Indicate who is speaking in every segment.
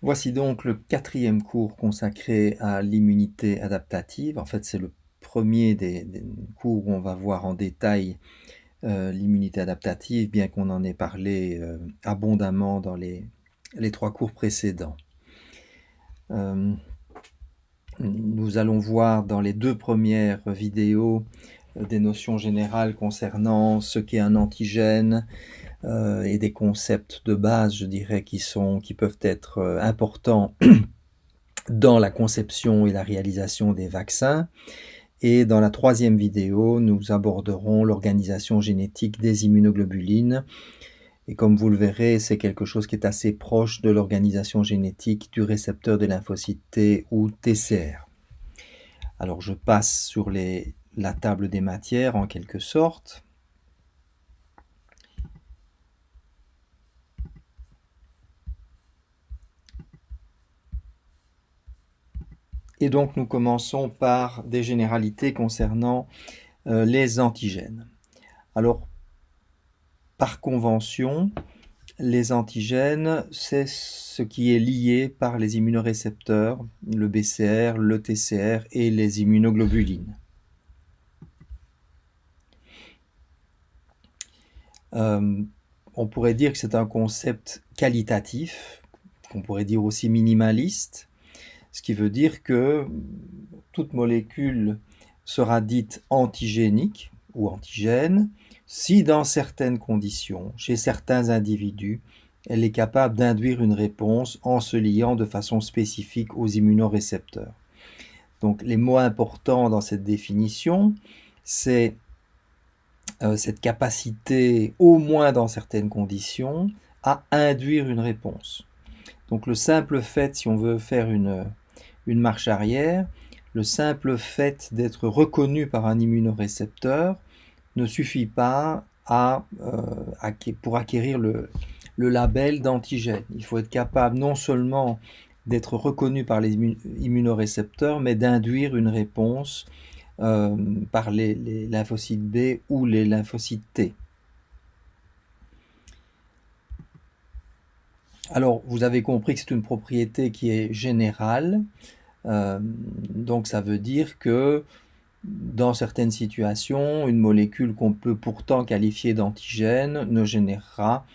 Speaker 1: Voici donc le quatrième cours consacré à l'immunité adaptative. En fait, c'est le premier des cours où on va voir en détail l'immunité adaptative, bien qu'on en ait parlé abondamment dans les 3 cours précédents. Nous allons voir dans les 2 premières vidéos des notions générales concernant ce qu'est un antigène, et des concepts de base, je dirais, qui peuvent être importants dans la conception et la réalisation des vaccins. Et dans la troisième vidéo, nous aborderons l'organisation génétique des immunoglobulines. Et comme vous le verrez, c'est quelque chose qui est assez proche de l'organisation génétique du récepteur des lymphocytes T ou TCR. Alors je passe sur la table des matières en quelque sorte. Et donc nous commençons par des généralités concernant les antigènes. Alors, par convention, les antigènes, c'est ce qui est lié par les immunorécepteurs, le BCR, le TCR et les immunoglobulines. On pourrait dire que c'est un concept qualitatif, qu'on pourrait dire aussi minimaliste, ce qui veut dire que toute molécule sera dite antigénique ou antigène si dans certaines conditions, chez certains individus, elle est capable d'induire une réponse en se liant de façon spécifique aux immunorécepteurs. Donc les mots importants dans cette définition, c'est cette capacité, au moins dans certaines conditions, à induire une réponse. Donc le simple fait, si on veut faire une marche arrière, le simple fait d'être reconnu par un immunorécepteur ne suffit pas pour acquérir le label d'antigène. Il faut être capable non seulement d'être reconnu par les immunorécepteurs, mais d'induire une réponse par les lymphocytes B ou les lymphocytes T. Alors, vous avez compris que c'est une propriété qui est générale, donc ça veut dire que dans certaines situations, une molécule qu'on peut pourtant qualifier d'antigène ne générera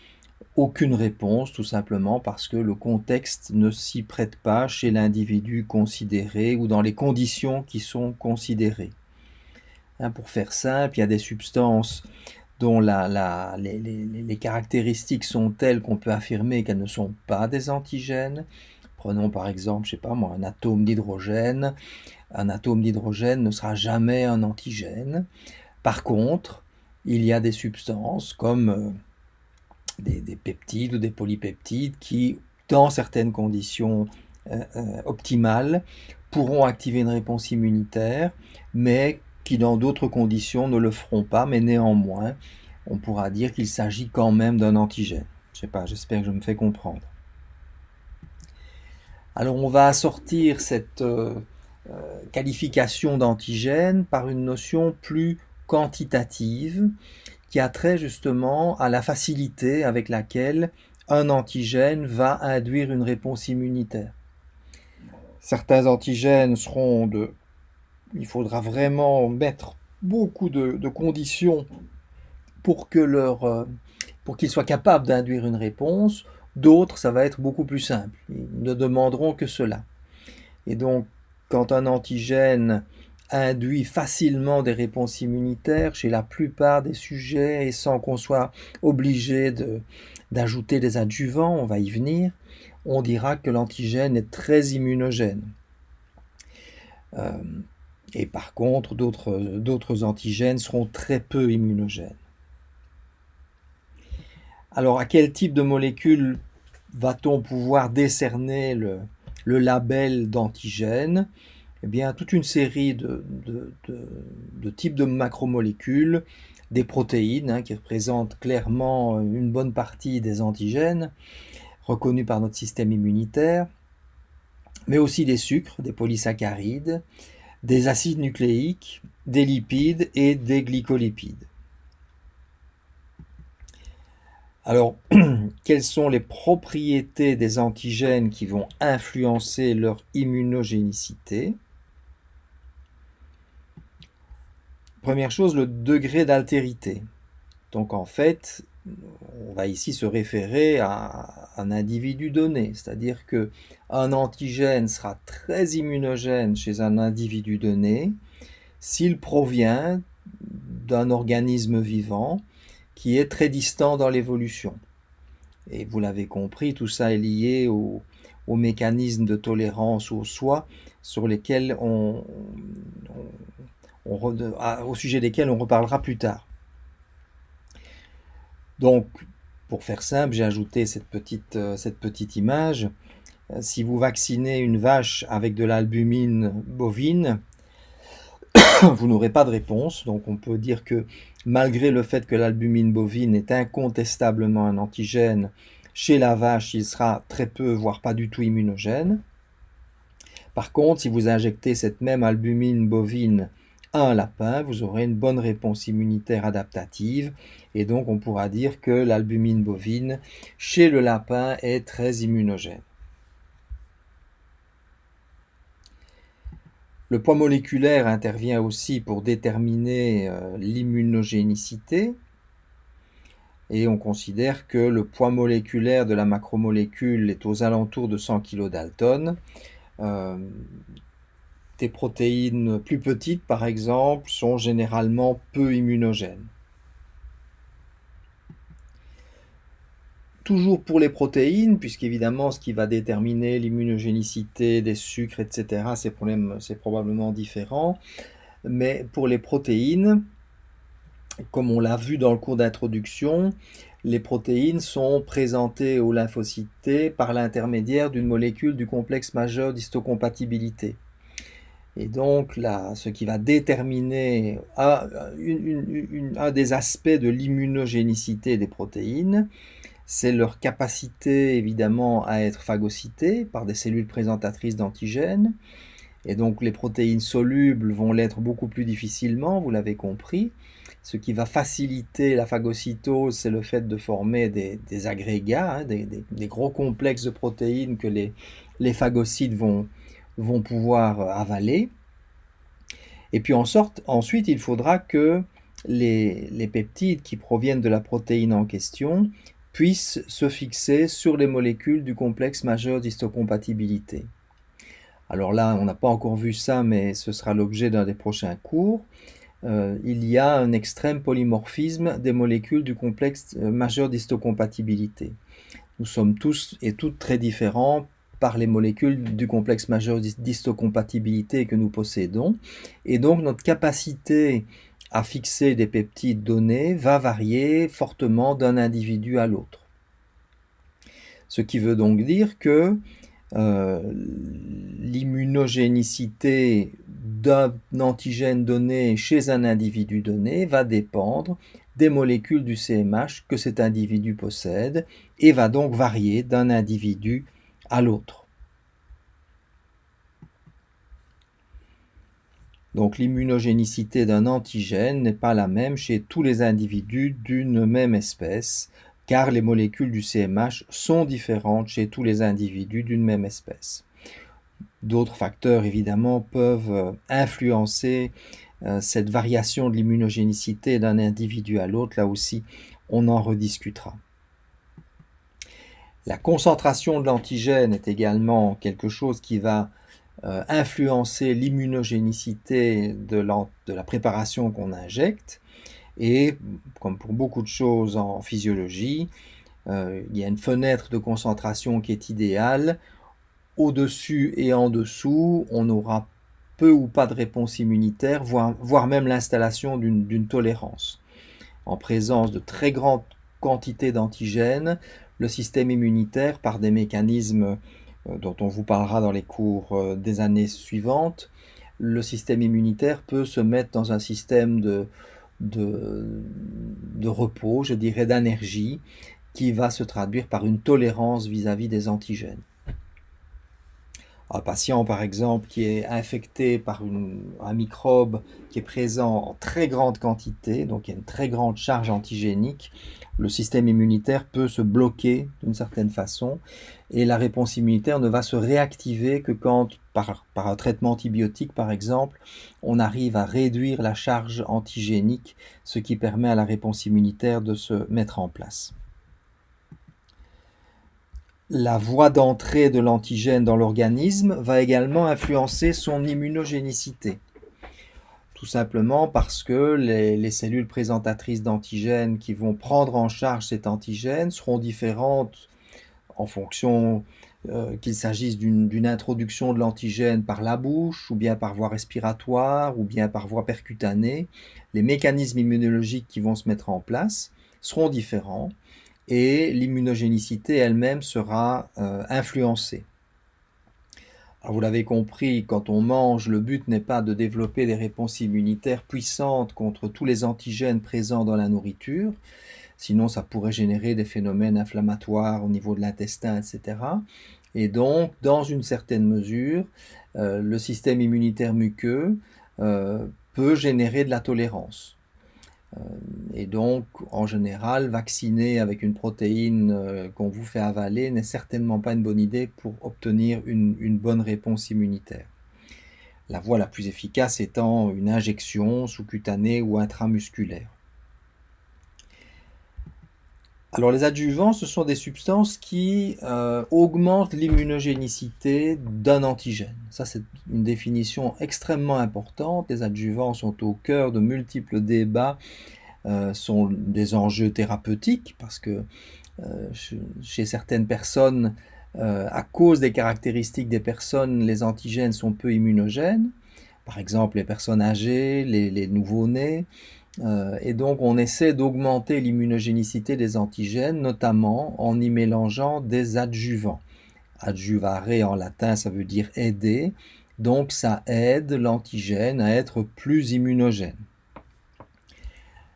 Speaker 1: aucune réponse, tout simplement parce que le contexte ne s'y prête pas chez l'individu considéré ou dans les conditions qui sont considérées. Pour faire simple, il y a des substances dont les caractéristiques sont telles qu'on peut affirmer qu'elles ne sont pas des antigènes. Prenons par exemple, je sais pas moi, un atome d'hydrogène. Un atome d'hydrogène ne sera jamais un antigène. Par contre, il y a des substances comme des peptides ou des polypeptides qui, dans certaines conditions optimales, pourront activer une réponse immunitaire, mais qui dans d'autres conditions ne le feront pas, mais néanmoins, on pourra dire qu'il s'agit quand même d'un antigène. Je sais pas, j'espère que je me fais comprendre. Alors on va assortir cette qualification d'antigène par une notion plus quantitative qui a trait justement à la facilité avec laquelle un antigène va induire une réponse immunitaire. Certains antigènes seront il faudra vraiment mettre beaucoup de conditions pour qu'ils soient capables d'induire une réponse. D'autres, ça va être beaucoup plus simple. Ils ne demanderont que cela. Et donc, quand un antigène induit facilement des réponses immunitaires chez la plupart des sujets et sans qu'on soit obligé d'ajouter des adjuvants, on va y venir, on dira que l'antigène est très immunogène. Et par contre, d'autres antigènes seront très peu immunogènes. Alors, à quel type de molécule va-t-on pouvoir décerner le label d'antigène? Eh bien, toute une série de types de macromolécules, des protéines qui représentent clairement une bonne partie des antigènes reconnus par notre système immunitaire, mais aussi des sucres, des polysaccharides, des acides nucléiques, des lipides et des glycolipides. Alors, quelles sont les propriétés des antigènes qui vont influencer leur immunogénicité? Première chose, le degré d'altérité. Donc en fait, on va ici se référer à un individu donné, c'est-à-dire que un antigène sera très immunogène chez un individu donné s'il provient d'un organisme vivant qui est très distant dans l'évolution. Et vous l'avez compris, tout ça est lié aux mécanismes de tolérance au soi sur lesquels au sujet desquels on reparlera plus tard. Donc, pour faire simple, j'ai ajouté cette petite image. Si vous vaccinez une vache avec de l'albumine bovine, vous n'aurez pas de réponse. Donc on peut dire que malgré le fait que l'albumine bovine est incontestablement un antigène, chez la vache, il sera très peu, voire pas du tout immunogène. Par contre, si vous injectez cette même albumine bovine à un lapin, vous aurez une bonne réponse immunitaire adaptative. Et donc on pourra dire que l'albumine bovine chez le lapin est très immunogène. Le poids moléculaire intervient aussi pour déterminer l'immunogénicité. Et on considère que le poids moléculaire de la macromolécule est aux alentours de 100 kDa. Des protéines plus petites, par exemple, sont généralement peu immunogènes. Toujours pour les protéines, puisqu'évidemment, ce qui va déterminer l'immunogénicité des sucres, etc., c'est probablement différent. Mais pour les protéines, comme on l'a vu dans le cours d'introduction, les protéines sont présentées aux lymphocytes T par l'intermédiaire d'une molécule du complexe majeur d'histocompatibilité. Et donc, là, ce qui va déterminer un des aspects de l'immunogénicité des protéines, c'est leur capacité, évidemment, à être phagocytées par des cellules présentatrices d'antigènes. Et donc, les protéines solubles vont l'être beaucoup plus difficilement, vous l'avez compris. Ce qui va faciliter la phagocytose, c'est le fait de former des agrégats, des gros complexes de protéines que les phagocytes vont pouvoir avaler. Et puis ensuite, il faudra que les peptides qui proviennent de la protéine en question puissent se fixer sur les molécules du complexe majeur d'histocompatibilité. Alors là, on n'a pas encore vu ça, mais ce sera l'objet d'un des prochains cours. Il y a un extrême polymorphisme des molécules du complexe majeur d'histocompatibilité. Nous sommes tous et toutes très différents par les molécules du complexe majeur d'histocompatibilité que nous possédons. Et donc notre capacité à fixer des peptides donnés va varier fortement d'un individu à l'autre. Ce qui veut donc dire que l'immunogénicité d'un antigène donné chez un individu donné va dépendre des molécules du CMH que cet individu possède et va donc varier d'un individu à l'autre. Donc l'immunogénicité d'un antigène n'est pas la même chez tous les individus d'une même espèce, car les molécules du CMH sont différentes chez tous les individus d'une même espèce. D'autres facteurs, évidemment, peuvent influencer cette variation de l'immunogénicité d'un individu à l'autre. Là aussi, on en rediscutera. La concentration de l'antigène est également quelque chose qui va influencer l'immunogénicité de la préparation qu'on injecte. Et comme pour beaucoup de choses en physiologie, il y a une fenêtre de concentration qui est idéale. Au-dessus et en dessous, on aura peu ou pas de réponse immunitaire, voire même l'installation d'une tolérance. En présence de très grandes quantités d'antigènes, le système immunitaire, par des mécanismes dont on vous parlera dans les cours des années suivantes, le système immunitaire peut se mettre dans un système de repos, je dirais d'énergie, qui va se traduire par une tolérance vis-à-vis des antigènes. Un patient, par exemple, qui est infecté par un microbe qui est présent en très grande quantité, donc il y a une très grande charge antigénique, le système immunitaire peut se bloquer d'une certaine façon et la réponse immunitaire ne va se réactiver que quand, par un traitement antibiotique par exemple, on arrive à réduire la charge antigénique, ce qui permet à la réponse immunitaire de se mettre en place. La voie d'entrée de l'antigène dans l'organisme va également influencer son immunogénicité. Tout simplement parce que les cellules présentatrices d'antigènes qui vont prendre en charge cet antigène seront différentes en fonction qu'il s'agisse d'une introduction de l'antigène par la bouche, ou bien par voie respiratoire, ou bien par voie percutanée. Les mécanismes immunologiques qui vont se mettre en place seront différents et l'immunogénicité elle-même sera influencée. Alors vous l'avez compris, quand on mange, le but n'est pas de développer des réponses immunitaires puissantes contre tous les antigènes présents dans la nourriture, sinon ça pourrait générer des phénomènes inflammatoires au niveau de l'intestin, etc. Et donc, dans une certaine mesure, le système immunitaire muqueux peut générer de la tolérance. Et donc, en général, vacciner avec une protéine qu'on vous fait avaler n'est certainement pas une bonne idée pour obtenir une bonne réponse immunitaire. La voie la plus efficace étant une injection sous-cutanée ou intramusculaire. Alors les adjuvants, ce sont des substances qui augmentent l'immunogénicité d'un antigène. Ça, c'est une définition extrêmement importante. Les adjuvants sont au cœur de multiples débats, sont des enjeux thérapeutiques, parce que chez certaines personnes, à cause des caractéristiques des personnes, les antigènes sont peu immunogènes. Par exemple, les personnes âgées, les nouveau-nés. Et donc on essaie d'augmenter l'immunogénicité des antigènes, notamment en y mélangeant des adjuvants. Adjuvare en latin, ça veut dire aider, donc ça aide l'antigène à être plus immunogène.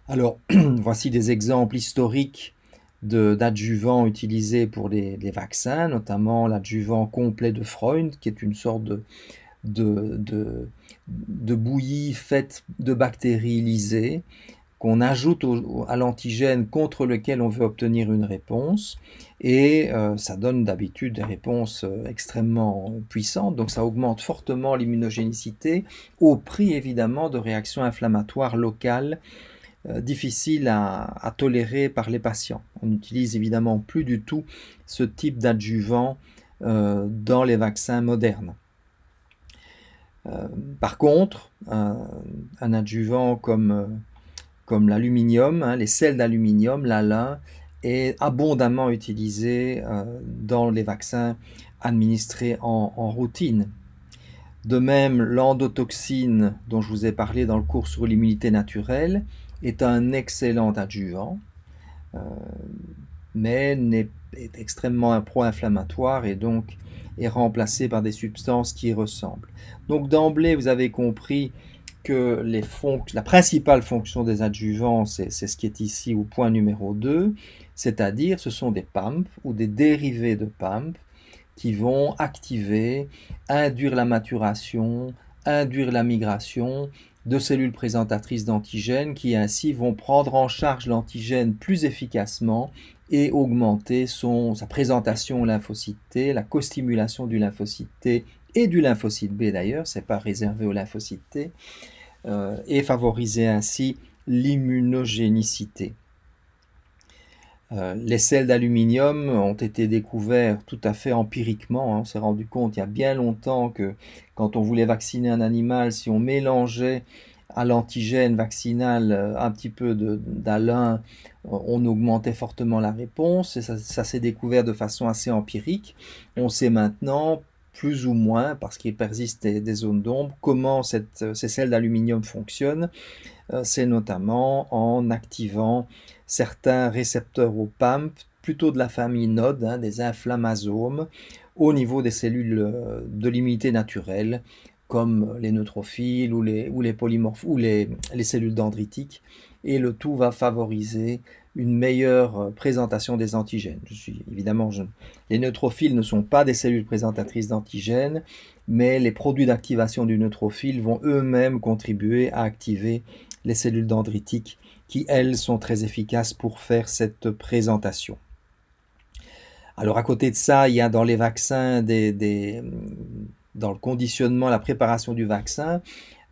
Speaker 1: Alors voici des exemples historiques d'adjuvants utilisés pour les vaccins, notamment l'adjuvant complet de Freund, qui est une sorte de bouillie faite de bactéries lysées qu'on ajoute à l'antigène contre lequel on veut obtenir une réponse, et ça donne d'habitude des réponses extrêmement puissantes, donc ça augmente fortement l'immunogénicité au prix évidemment de réactions inflammatoires locales difficiles à tolérer par les patients. On n'utilise évidemment plus du tout ce type d'adjuvant dans les vaccins modernes. Par contre, un adjuvant comme l'aluminium, les sels d'aluminium, l'ALA, est abondamment utilisé dans les vaccins administrés en routine. De même, l'endotoxine dont je vous ai parlé dans le cours sur l'immunité naturelle est un excellent adjuvant, mais est extrêmement pro-inflammatoire et donc est remplacé par des substances qui y ressemblent. Donc d'emblée, vous avez compris que la principale fonction des adjuvants, c'est ce qui est ici au point numéro 2, c'est-à-dire ce sont des PAMP ou des dérivés de PAMP qui vont activer, induire la maturation, induire la migration de cellules présentatrices d'antigènes qui ainsi vont prendre en charge l'antigène plus efficacement et augmenter sa présentation lymphocyte T, la costimulation du lymphocyte T et du lymphocyte B d'ailleurs, c'est pas réservé au lymphocyte T, et favoriser ainsi l'immunogénicité. Les sels d'aluminium ont été découverts tout à fait empiriquement. On s'est rendu compte il y a bien longtemps que quand on voulait vacciner un animal, si on mélangeait à l'antigène vaccinal un petit peu d'alun, on augmentait fortement la réponse. Et ça s'est découvert de façon assez empirique. On sait maintenant plus ou moins, parce qu'il persiste des zones d'ombre, comment ces sels d'aluminium fonctionnent. C'est notamment en activant certains récepteurs au PAMP, plutôt de la famille NOD, des inflammasomes, au niveau des cellules de l'immunité naturelle, comme les neutrophiles ou les polymorphes ou les cellules dendritiques, et le tout va favoriser une meilleure présentation des antigènes. Évidemment, les neutrophiles ne sont pas des cellules présentatrices d'antigènes, mais les produits d'activation du neutrophile vont eux-mêmes contribuer à activer les cellules dendritiques qui, elles, sont très efficaces pour faire cette présentation. Alors à côté de ça, il y a dans les vaccins, dans le conditionnement, la préparation du vaccin,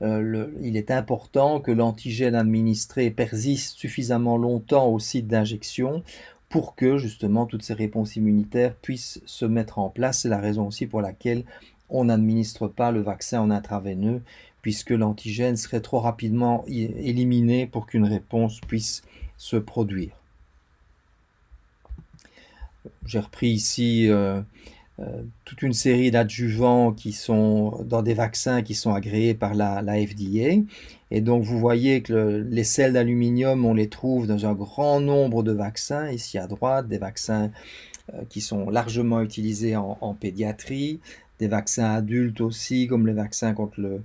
Speaker 1: il est important que l'antigène administré persiste suffisamment longtemps au site d'injection pour que justement toutes ces réponses immunitaires puissent se mettre en place. C'est la raison aussi pour laquelle on n'administre pas le vaccin en intraveineux, puisque l'antigène serait trop rapidement éliminé pour qu'une réponse puisse se produire. J'ai repris ici toute une série d'adjuvants qui sont dans des vaccins qui sont agréés par la FDA. Et donc vous voyez que les sels d'aluminium, on les trouve dans un grand nombre de vaccins, ici à droite, des vaccins qui sont largement utilisés en pédiatrie, des vaccins adultes aussi, comme les vaccins contre le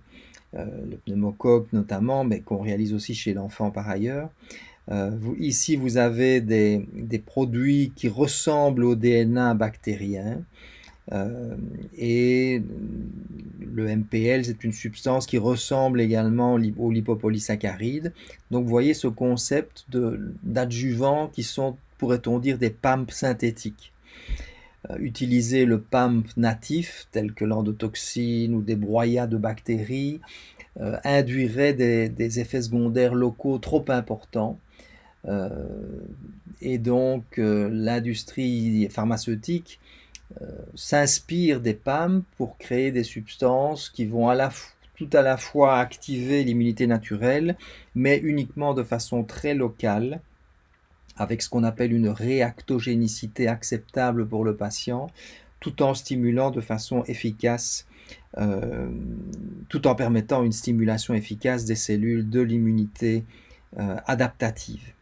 Speaker 1: pneumocoque notamment, mais qu'on réalise aussi chez l'enfant par ailleurs. Ici, vous avez des produits qui ressemblent au DNA bactérien. Et le MPL, c'est une substance qui ressemble également aux lipopolysaccharides. Donc vous voyez ce concept d'adjuvants qui sont, pourrait-on dire, des PAMP synthétiques. Utiliser le PAMP natif, tel que l'endotoxine ou des broyats de bactéries, induirait des effets secondaires locaux trop importants. Et donc l'industrie pharmaceutique s'inspire des PAM pour créer des substances qui vont tout à la fois activer l'immunité naturelle, mais uniquement de façon très locale, avec ce qu'on appelle une réactogénicité acceptable pour le patient, tout en stimulant de façon efficace, tout en permettant une stimulation efficace des cellules de l'immunité adaptative.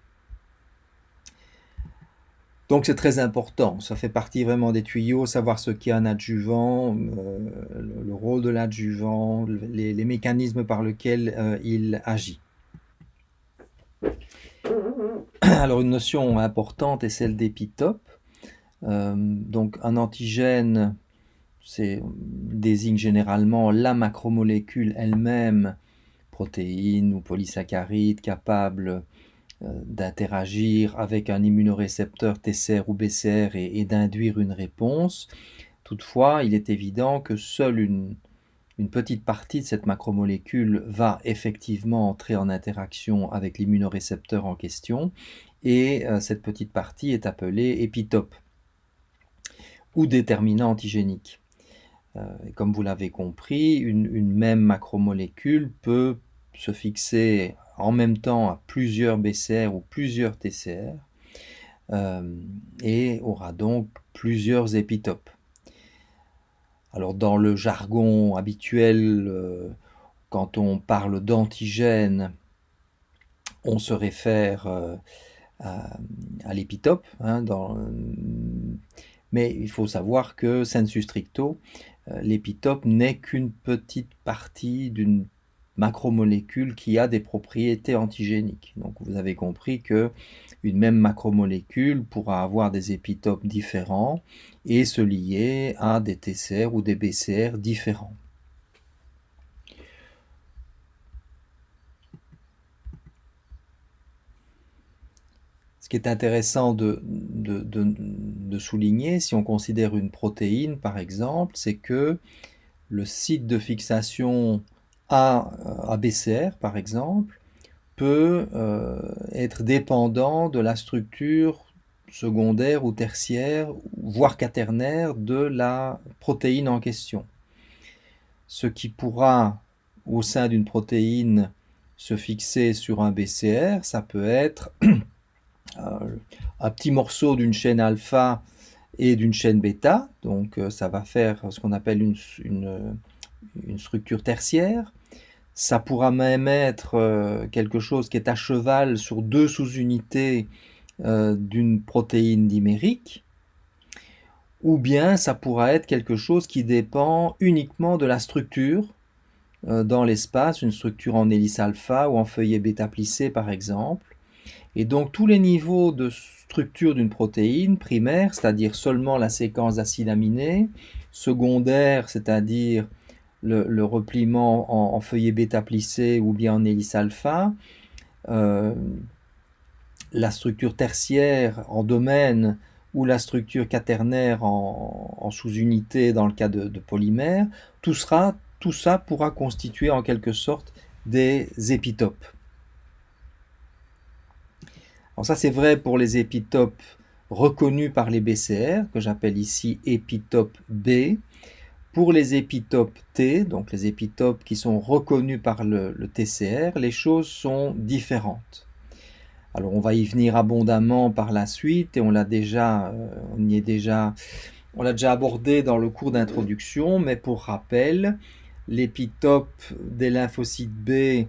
Speaker 1: Donc c'est très important, ça fait partie vraiment des tuyaux, savoir ce qu'est un adjuvant, le rôle de l'adjuvant, les mécanismes par lesquels il agit. Alors une notion importante est celle d'épitope. Donc un antigène désigne généralement la macromolécule elle-même, protéine ou polysaccharide, capable d'interagir avec un immunorécepteur TCR ou BCR et d'induire une réponse. Toutefois, il est évident que seule une petite partie de cette macromolécule va effectivement entrer en interaction avec l'immunorécepteur en question, et cette petite partie est appelée épitope ou déterminant antigénique. Comme vous l'avez compris, une même macromolécule peut se fixer en même temps à plusieurs BCR ou plusieurs TCR et aura donc plusieurs épitopes. Alors dans le jargon habituel, quand on parle d'antigène, on se réfère à l'épitope, mais il faut savoir que sensu stricto, l'épitope n'est qu'une petite partie d'une macromolécule qui a des propriétés antigéniques. Donc vous avez compris que une même macromolécule pourra avoir des épitopes différents et se lier à des TCR ou des BCR différents. Ce qui est intéressant de souligner, si on considère une protéine par exemple, c'est que le site de fixation à BCR par exemple peut être dépendant de la structure secondaire ou tertiaire, voire quaternaire de la protéine en question. Ce qui pourra, au sein d'une protéine, se fixer sur un BCR, ça peut être un petit morceau d'une chaîne alpha et d'une chaîne bêta, donc ça va faire ce qu'on appelle une structure tertiaire. Ça pourra même être quelque chose qui est à cheval sur deux sous-unités d'une protéine dimérique, ou bien ça pourra être quelque chose qui dépend uniquement de la structure dans l'espace, une structure en hélice alpha ou en feuillet bêta plissé par exemple, Et donc tous les niveaux de structure d'une protéine, primaire, c'est-à-dire seulement la séquence d'acides aminés, secondaire, c'est-à-dire le repliement en feuillet bêta plissé ou bien en hélice alpha, la structure tertiaire en domaine ou la structure quaternaire en sous-unité dans le cas de polymères, tout ça pourra constituer en quelque sorte des épitopes. Alors ça c'est vrai pour les épitopes reconnus par les BCR, que j'appelle ici épitopes B. Pour les épitopes T, donc les épitopes qui sont reconnus par le TCR, les choses sont différentes. Alors on va y venir abondamment par la suite et on l'a déjà abordé dans le cours d'introduction, mais pour rappel, l'épitope des lymphocytes B,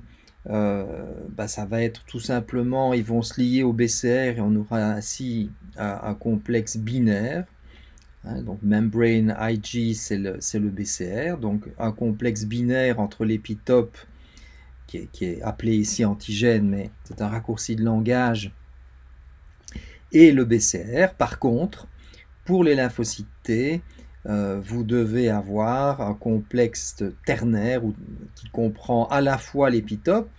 Speaker 1: ça va être tout simplement, ils vont se lier au BCR et on aura ainsi un complexe binaire. Donc membrane IG, c'est le BCR, donc un complexe binaire entre l'épitope qui est appelé ici antigène, mais c'est un raccourci de langage, et le BCR. Par contre, pour les lymphocytes T, vous devez avoir un complexe ternaire qui comprend à la fois l'épitope,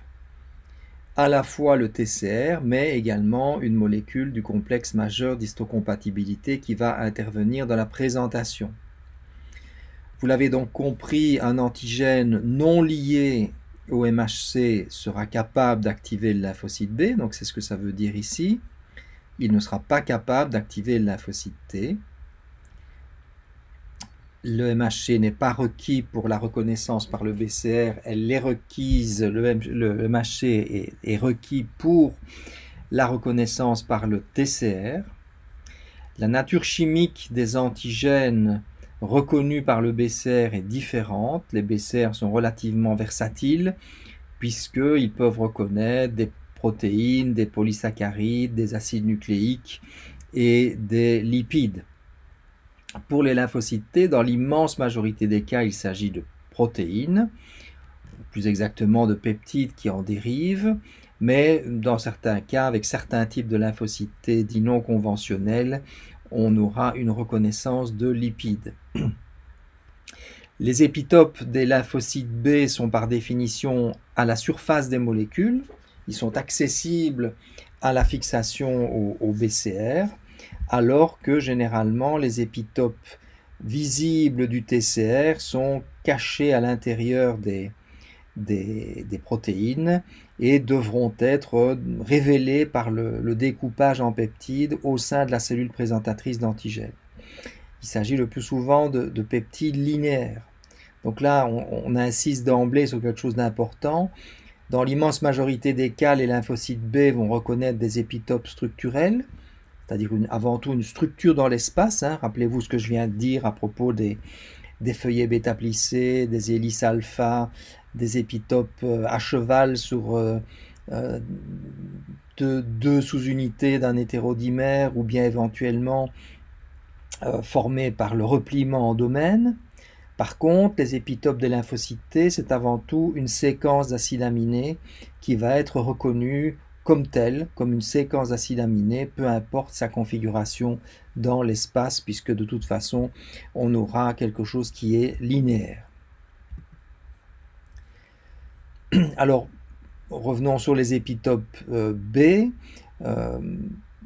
Speaker 1: à la fois le TCR, mais également une molécule du complexe majeur d'histocompatibilité qui va intervenir dans la présentation. Vous l'avez donc compris, un antigène non lié au MHC sera capable d'activer le lymphocyte B, donc c'est ce que ça veut dire ici. Il ne sera pas capable d'activer le lymphocyte T. Le MHC n'est pas requis pour la reconnaissance par le BCR, elle est requise, le MHC est requis pour la reconnaissance par le TCR. La nature chimique des antigènes reconnus par le BCR est différente. Les BCR sont relativement versatiles puisqu'ils peuvent reconnaître des protéines, des polysaccharides, des acides nucléiques et des lipides. Pour les lymphocytes T, dans l'immense majorité des cas, il s'agit de protéines, plus exactement de peptides qui en dérivent, mais dans certains cas, avec certains types de lymphocytes T dits non conventionnels, on aura une reconnaissance de lipides. Les épitopes des lymphocytes B sont par définition à la surface des molécules, ils sont accessibles à la fixation au BCR, alors que généralement les épitopes visibles du TCR sont cachés à l'intérieur des protéines et devront être révélés par le découpage en peptides au sein de la cellule présentatrice d'antigènes. Il s'agit le plus souvent de peptides linéaires. Donc là, on insiste d'emblée sur quelque chose d'important. Dans l'immense majorité des cas, les lymphocytes B vont reconnaître des épitopes structurels, c'est-à-dire avant tout une structure dans l'espace. Rappelez-vous ce que je viens de dire à propos des feuillets bêta plissés, des hélices alpha, des épitopes à cheval sur deux sous-unités d'un hétérodimère ou bien éventuellement formés par le repliement en domaine. Par contre, les épitopes des lymphocytes T, c'est avant tout une séquence d'acides aminés qui va être reconnue comme telle, comme une séquence d'acides aminés, peu importe sa configuration dans l'espace, puisque de toute façon, on aura quelque chose qui est linéaire. Alors, revenons sur les épitopes B.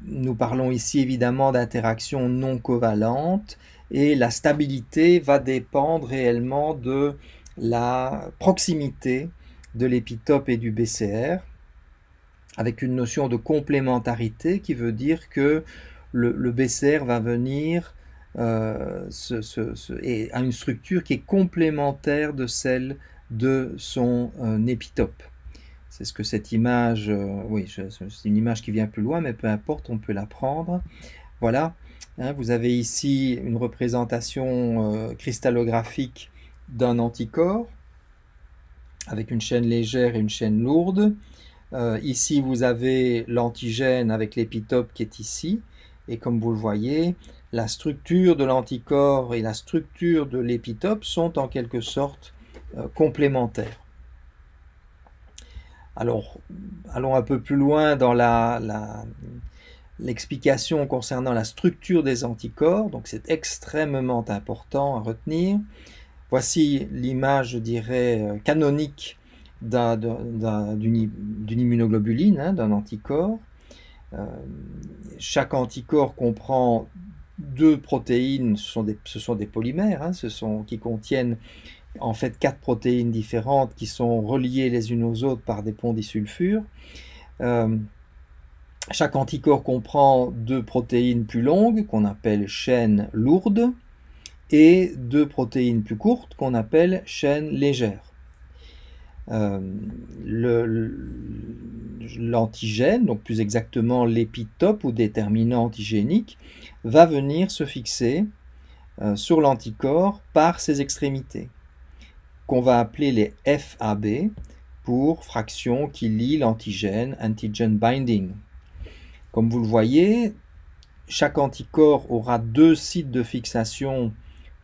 Speaker 1: Nous parlons ici évidemment d'interactions non covalentes et la stabilité va dépendre réellement de la proximité de l'épitope et du BCR, avec une notion de complémentarité qui veut dire que le BCR va venir à une structure qui est complémentaire de celle de son épitope. C'est ce que cette image, c'est une image qui vient plus loin, mais peu importe, on peut la prendre. Voilà, vous avez ici une représentation cristallographique d'un anticorps avec une chaîne légère et une chaîne lourde. Ici, vous avez l'antigène avec l'épitope qui est ici. Et comme vous le voyez, la structure de l'anticorps et la structure de l'épitope sont en quelque sorte complémentaires. Alors, allons un peu plus loin dans l'explication concernant la structure des anticorps, donc c'est extrêmement important à retenir. Voici l'image, je dirais, canonique d'une immunoglobuline, hein, d'un anticorps. Chaque anticorps comprend deux protéines, ce sont des polymères, hein, qui contiennent en fait 4 protéines différentes qui sont reliées les unes aux autres par des ponts disulfure. Chaque anticorps comprend deux protéines plus longues qu'on appelle chaînes lourdes et deux protéines plus courtes qu'on appelle chaînes légères. L'antigène, donc plus exactement l'épitope ou déterminant antigénique, va venir se fixer sur l'anticorps par ses extrémités, qu'on va appeler les FAB pour fractions qui lient l'antigène, antigen binding. Comme vous le voyez, chaque anticorps aura deux sites de fixation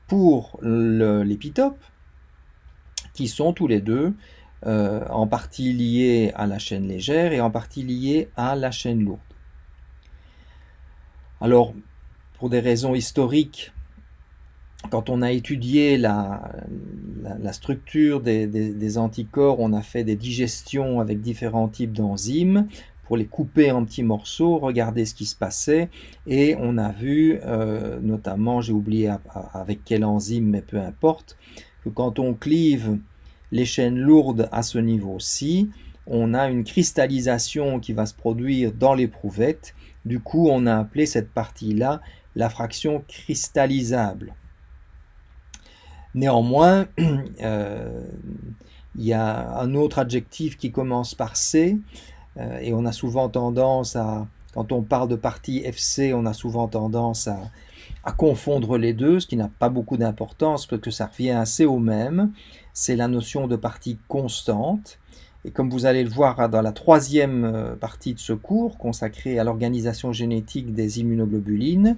Speaker 1: pour l'épitope, qui sont tous les deux en partie liés à la chaîne légère et en partie liés à la chaîne lourde. Alors, pour des raisons historiques, quand on a étudié la structure des anticorps, on a fait des digestions avec différents types d'enzymes pour les couper en petits morceaux, regarder ce qui se passait, et on a vu, notamment, j'ai oublié avec quelle enzyme, mais peu importe, que quand on clive les chaînes lourdes à ce niveau-ci, on a une cristallisation qui va se produire dans l'éprouvette. Du coup, on a appelé cette partie-là la fraction cristallisable. Néanmoins, il y a un autre adjectif qui commence par C, et on a souvent tendance à, quand on parle de partie FC, on a souvent tendance à confondre les deux, ce qui n'a pas beaucoup d'importance parce que ça revient assez au même. C'est la notion de partie constante. Et comme vous allez le voir dans la troisième partie de ce cours consacrée à l'organisation génétique des immunoglobulines,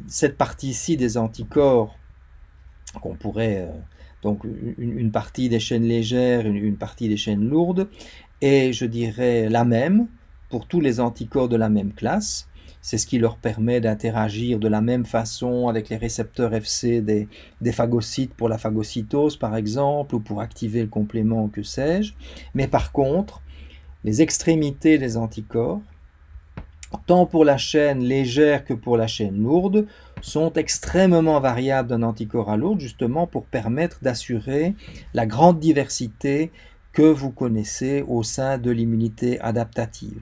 Speaker 1: cette partie-ci des anticorps, qu'on pourrait, donc une partie des chaînes légères, une partie des chaînes lourdes, est, je dirais, la même pour tous les anticorps de la même classe. C'est ce qui leur permet d'interagir de la même façon avec les récepteurs FC des phagocytes pour la phagocytose, par exemple, ou pour activer le complément, que sais-je. Mais par contre, les extrémités des anticorps, tant pour la chaîne légère que pour la chaîne lourde, sont extrêmement variables d'un anticorps à l'autre, justement pour permettre d'assurer la grande diversité que vous connaissez au sein de l'immunité adaptative.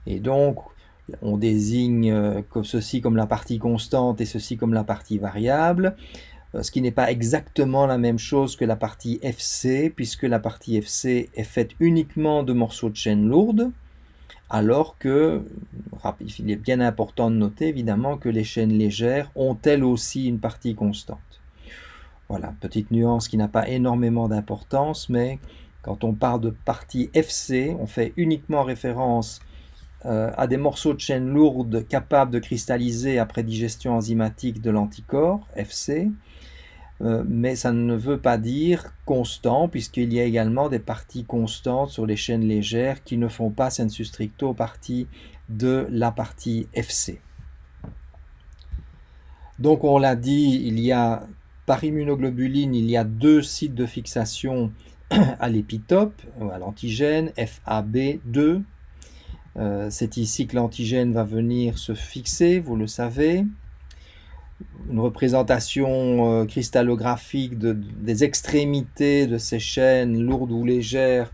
Speaker 1: Et donc, on désigne ceci comme la partie constante et ceci comme la partie variable, ce qui n'est pas exactement la même chose que la partie FC, puisque la partie FC est faite uniquement de morceaux de chaîne lourde, alors que, il est bien important de noter évidemment que les chaînes légères ont elles aussi une partie constante. Voilà, petite nuance qui n'a pas énormément d'importance, mais quand on parle de partie FC, on fait uniquement référence à des morceaux de chaîne lourde capables de cristalliser après digestion enzymatique de l'anticorps, FC, mais ça ne veut pas dire constant, puisqu'il y a également des parties constantes sur les chaînes légères qui ne font pas sensu stricto partie de la partie FC. Donc on l'a dit, il y a par immunoglobuline, il y a deux sites de fixation à l'épitope, à l'antigène, FAB2. C'est ici que l'antigène va venir se fixer, vous le savez. Une représentation cristallographique des extrémités de ces chaînes lourdes ou légères,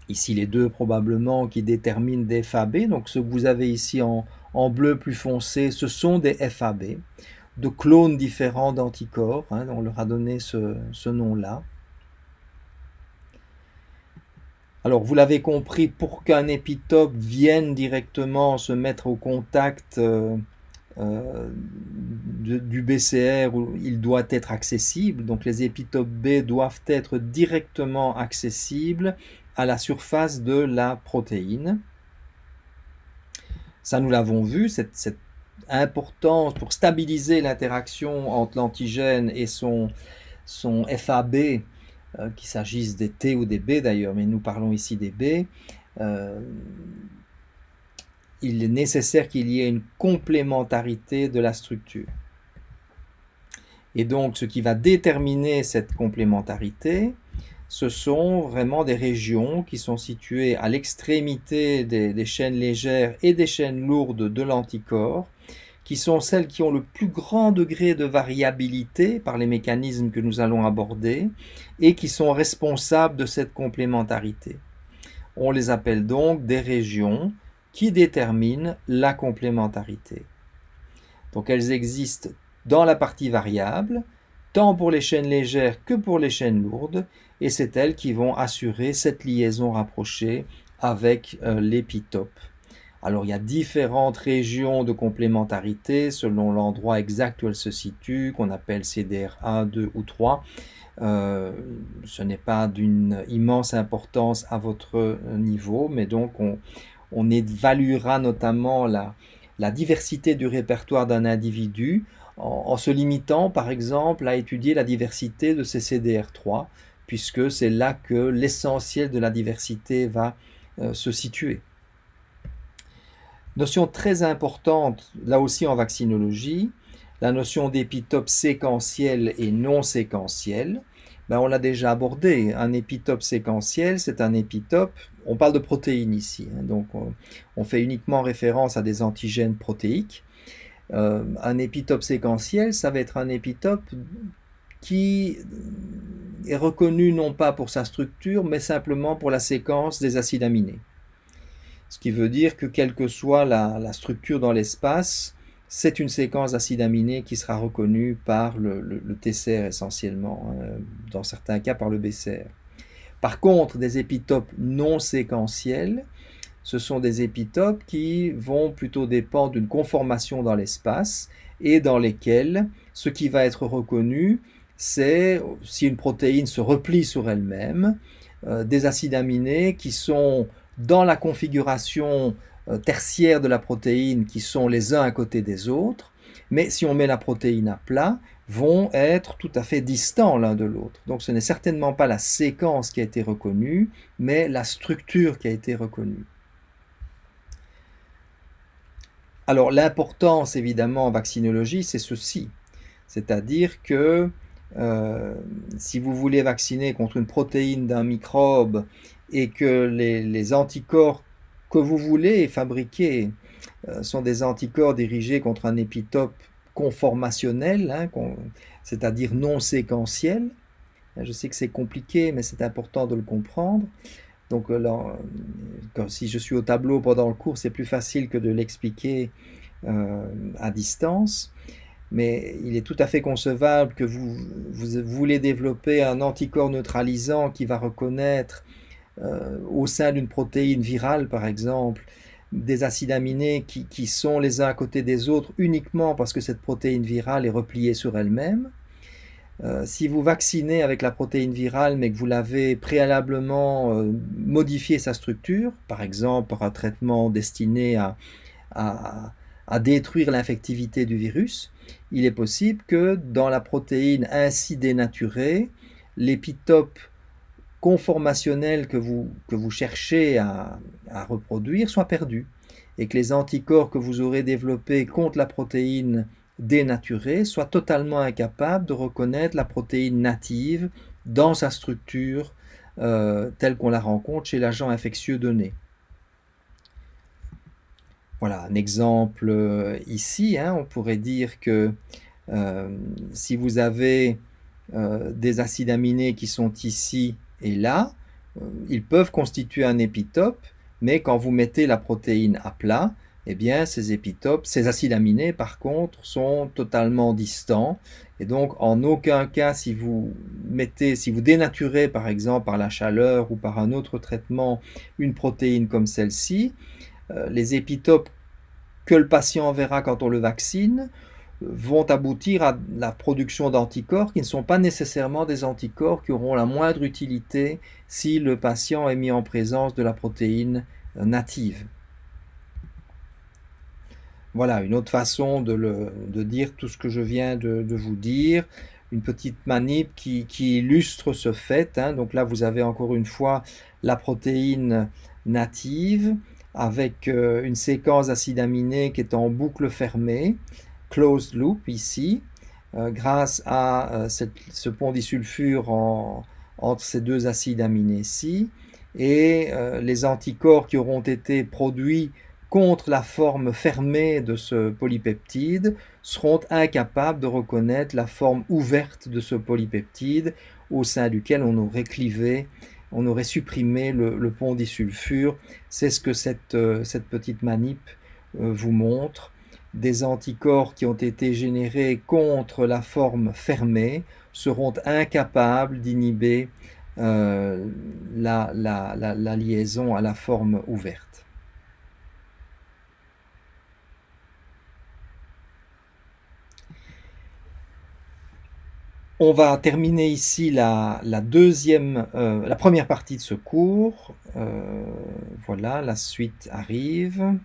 Speaker 1: ici les deux probablement, qui déterminent des FAB. Donc ce que vous avez ici en bleu plus foncé, ce sont des FAB, de clones différents d'anticorps, hein, on leur a donné ce nom-là. Alors, vous l'avez compris, pour qu'un épitope vienne directement se mettre au contact du BCR, il doit être accessible. Donc, les épitopes B doivent être directement accessibles à la surface de la protéine. Ça, nous l'avons vu, cette importance pour stabiliser l'interaction entre l'antigène et son FAB qu'il s'agisse des T ou des B d'ailleurs, mais nous parlons ici des B, il est nécessaire qu'il y ait une complémentarité de la structure. Et donc, ce qui va déterminer cette complémentarité, ce sont vraiment des régions qui sont situées à l'extrémité des chaînes légères et des chaînes lourdes de l'anticorps, qui sont celles qui ont le plus grand degré de variabilité par les mécanismes que nous allons aborder et qui sont responsables de cette complémentarité. On les appelle donc des régions qui déterminent la complémentarité. Donc elles existent dans la partie variable, tant pour les chaînes légères que pour les chaînes lourdes, et c'est elles qui vont assurer cette liaison rapprochée avec l'épitope. Alors il y a différentes régions de complémentarité selon l'endroit exact où elles se situent, qu'on appelle CDR 1, 2 ou 3. Ce n'est pas d'une immense importance à votre niveau, mais donc on évaluera notamment la diversité du répertoire d'un individu en se limitant par exemple à étudier la diversité de ces CDR3, puisque c'est là que l'essentiel de la diversité va se situer. Notion très importante, là aussi en vaccinologie, la notion d'épitope séquentiel et non séquentiel. On l'a déjà abordé. Un épitope séquentiel, c'est un épitope, on parle de protéines ici, donc on fait uniquement référence à des antigènes protéiques. Un épitope séquentiel, ça va être un épitope qui est reconnu non pas pour sa structure, mais simplement pour la séquence des acides aminés. Ce qui veut dire que quelle que soit la structure dans l'espace, c'est une séquence d'acides aminés qui sera reconnue par le TCR essentiellement, dans certains cas par le BCR. Par contre, des épitopes non séquentiels, ce sont des épitopes qui vont plutôt dépendre d'une conformation dans l'espace et dans lesquelles ce qui va être reconnu, c'est si une protéine se replie sur elle-même, des acides aminés qui sont dans la configuration tertiaire de la protéine, qui sont les uns à côté des autres, mais si on met la protéine à plat, vont être tout à fait distants l'un de l'autre. Donc ce n'est certainement pas la séquence qui a été reconnue, mais la structure qui a été reconnue. Alors l'importance évidemment en vaccinologie, c'est ceci, c'est-à-dire que si vous voulez vacciner contre une protéine d'un microbe et que les anticorps que vous voulez fabriquer sont des anticorps dirigés contre un épitope conformationnel, c'est-à-dire non séquentiel. Je sais que c'est compliqué, mais c'est important de le comprendre. Donc là, si je suis au tableau pendant le cours, c'est plus facile que de l'expliquer à distance. Mais il est tout à fait concevable que vous voulez développer un anticorps neutralisant qui va reconnaître au sein d'une protéine virale, par exemple, des acides aminés qui sont les uns à côté des autres uniquement parce que cette protéine virale est repliée sur elle-même. Si vous vaccinez avec la protéine virale, mais que vous l'avez préalablement modifié sa structure, par exemple par un traitement destiné à détruire l'infectivité du virus, il est possible que dans la protéine ainsi dénaturée, l'épitope conformationnel que vous cherchez à reproduire soit perdu, et que les anticorps que vous aurez développés contre la protéine dénaturée soient totalement incapables de reconnaître la protéine native dans sa structure telle qu'on la rencontre chez l'agent infectieux donné. Voilà un exemple ici, on pourrait dire que si vous avez des acides aminés qui sont ici et là, ils peuvent constituer un épitope, mais quand vous mettez la protéine à plat, eh bien ces épitopes, ces acides aminés par contre, sont totalement distants, et donc en aucun cas si vous dénaturez par exemple par la chaleur ou par un autre traitement une protéine comme celle-ci, les épitopes que le patient verra quand on le vaccine vont aboutir à la production d'anticorps qui ne sont pas nécessairement des anticorps qui auront la moindre utilité si le patient est mis en présence de la protéine native. Voilà une autre façon de dire tout ce que je viens de vous dire. une petite manip qui illustre ce fait, hein. Donc là, vous avez encore une fois la protéine native avec une séquence d'acides aminés qui est en boucle fermée, closed loop ici, grâce à ce pont disulfure entre ces deux acides aminés-ci, et les anticorps qui auront été produits contre la forme fermée de ce polypeptide seront incapables de reconnaître la forme ouverte de ce polypeptide au sein duquel on aurait clivé, on aurait supprimé le pont disulfure. C'est ce que cette petite manip vous montre. Des anticorps qui ont été générés contre la forme fermée seront incapables d'inhiber la liaison à la forme ouverte. On va terminer ici la première partie de ce cours. Voilà, la suite arrive.